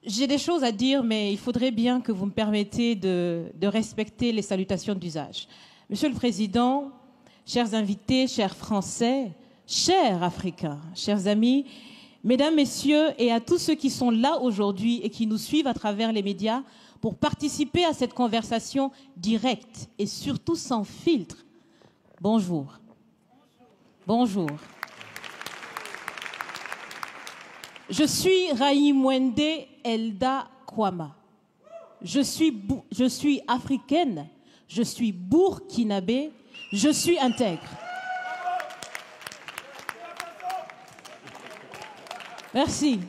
J'ai des choses à dire, mais il faudrait bien que vous me permettiez de respecter les salutations d'usage. Monsieur le Président, chers invités, chers Français, chers Africains, chers amis, Mesdames, Messieurs, et à tous ceux qui sont là aujourd'hui et qui nous suivent à travers les médias pour participer à cette conversation directe et surtout sans filtre. Bonjour. Bonjour. Je suis Raïmwende Elda Kwama. Je suis africaine, je suis burkinabé, je suis intègre. Merci.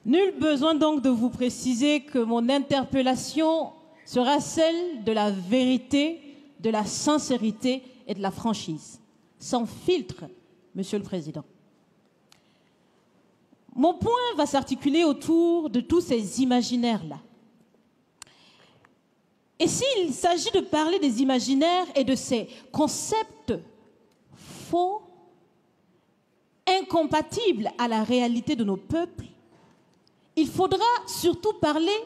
Nul besoin donc de vous préciser que mon interpellation sera celle de la vérité, de la sincérité et de la franchise. Sans filtre, Monsieur le Président. Mon point va s'articuler autour de tous ces imaginaires-là. Et s'il s'agit de parler des imaginaires et de ces concepts faux, incompatibles à la réalité de nos peuples, il faudra surtout parler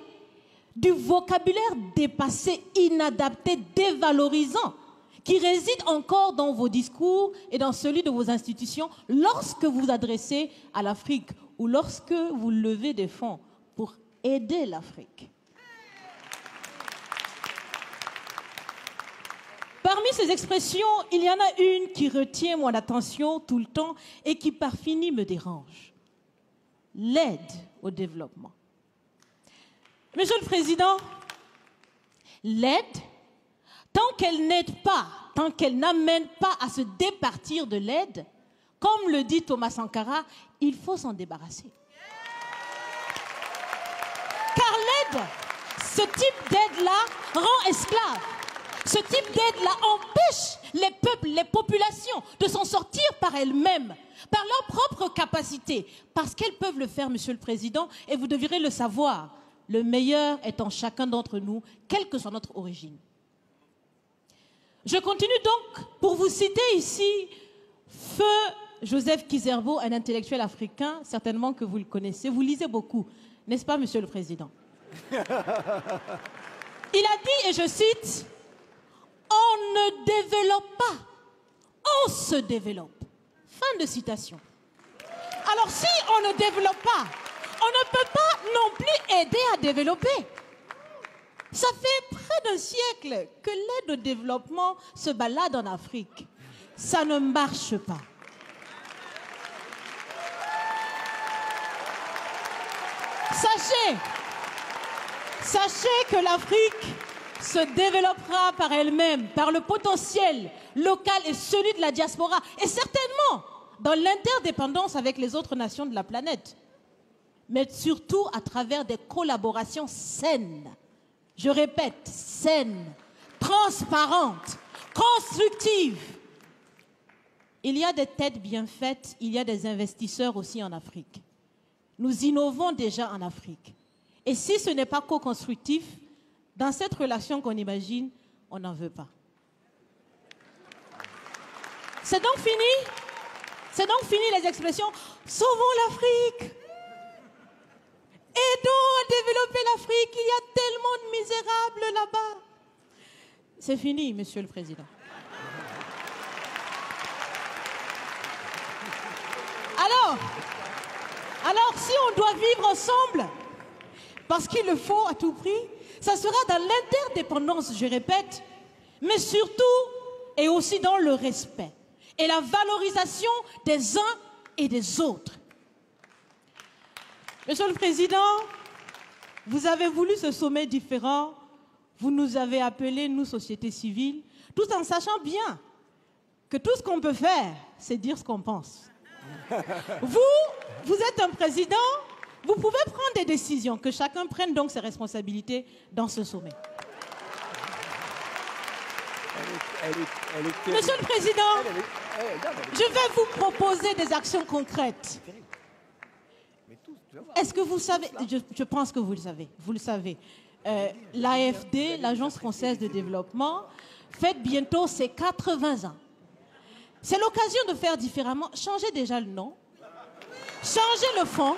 du vocabulaire dépassé, inadapté, dévalorisant, qui réside encore dans vos discours et dans celui de vos institutions lorsque vous vous adressez à l'Afrique ou lorsque vous levez des fonds pour aider l'Afrique. Parmi ces expressions, il y en a une qui retient mon attention tout le temps et qui par fini me dérange. L'aide au développement. Monsieur le Président, l'aide, tant qu'elle n'aide pas, tant qu'elle n'amène pas à se départir de l'aide, comme le dit Thomas Sankara, il faut s'en débarrasser. Car l'aide, ce type d'aide-là rend esclave. Ce type d'aide-là empêche les peuples, les populations de s'en sortir par elles-mêmes, par leur propre capacité, parce qu'elles peuvent le faire, Monsieur le Président, et vous devrez le savoir. Le meilleur est en chacun d'entre nous, quelle que soit notre origine. Je continue donc pour vous citer ici Feu Joseph Kizerbo, un intellectuel africain, certainement que vous le connaissez. Vous lisez beaucoup, n'est-ce pas, Monsieur le Président? Il a dit, et je cite, « On ne développe pas, on se développe. » Fin de citation. Alors si on ne développe pas, on ne peut pas non plus aider à développer. Ça fait près d'un siècle que l'aide au développement se balade en Afrique. Ça ne marche pas. Sachez que l'Afrique se développera par elle-même, par le potentiel local et celui de la diaspora, et certainement dans l'interdépendance avec les autres nations de la planète, mais surtout à travers des collaborations saines. Je répète, saines, transparentes, constructives. Il y a des têtes bien faites, il y a des investisseurs aussi en Afrique. Nous innovons déjà en Afrique. Et si ce n'est pas co-constructif, dans cette relation qu'on imagine, on n'en veut pas. C'est donc fini. C'est donc fini les expressions « Sauvons l'Afrique ». Aidons à développer l'Afrique, il y a tellement de misérables là-bas. C'est fini, Monsieur le Président. Alors, si on doit vivre ensemble, parce qu'il le faut à tout prix, ça sera dans l'interdépendance, je répète, mais surtout et aussi dans le respect et la valorisation des uns et des autres. Monsieur le Président, vous avez voulu ce sommet différent, vous nous avez appelés, nous, société civile, tout en sachant bien que tout ce qu'on peut faire, c'est dire ce qu'on pense. Vous êtes un président, vous pouvez prendre des décisions, que chacun prenne donc ses responsabilités dans ce sommet. Monsieur le Président, je vais vous proposer des actions concrètes. Est-ce que vous savez, je pense que vous le savez, l'AFD, l'Agence française de développement, fête bientôt ses 80 ans. C'est l'occasion de faire différemment. Changez déjà le nom, changez le fond.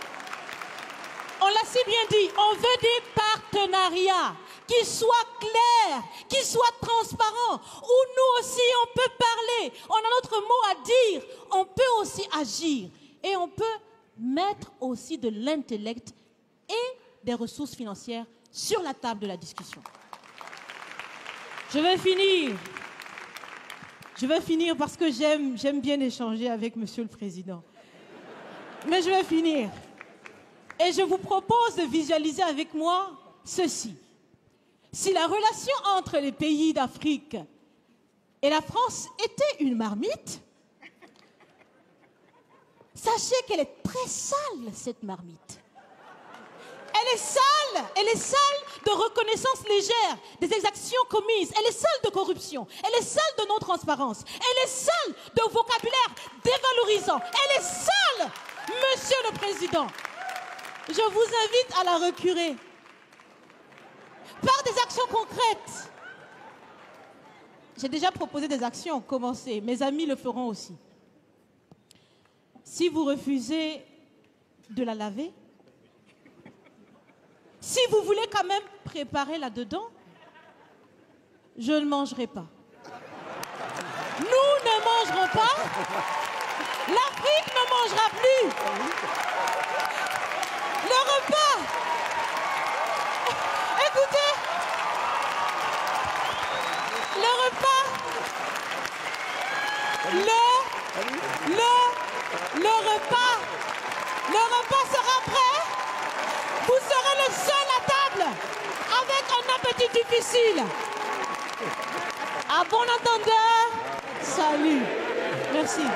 On l'a si bien dit, on veut des partenariats qui soient clairs, qui soient transparents, où nous aussi on peut parler, on a notre mot à dire, on peut aussi agir et on peut mettre aussi de l'intellect et des ressources financières sur la table de la discussion. Je vais finir parce que j'aime bien échanger avec Monsieur le Président. Mais je vais finir. Et je vous propose de visualiser avec moi ceci. Si la relation entre les pays d'Afrique et la France était une marmite, sachez qu'elle est très sale, cette marmite. Elle est sale de reconnaissance légère des exactions commises. Elle est sale de corruption. Elle est sale de non-transparence. Elle est sale de vocabulaire dévalorisant. Elle est sale, Monsieur le Président. Je vous invite à la recurer par des actions concrètes. J'ai déjà proposé des actions, commencez. Mes amis le feront aussi. Si vous refusez de la laver, si vous voulez quand même préparer là-dedans, je ne mangerai pas. Nous ne mangerons pas. L'Afrique ne mangera plus. Le repas. Écoutez. Le repas. Le repas sera prêt. Vous serez le seul à table avec un appétit difficile. À bon entendeur, salut. Merci.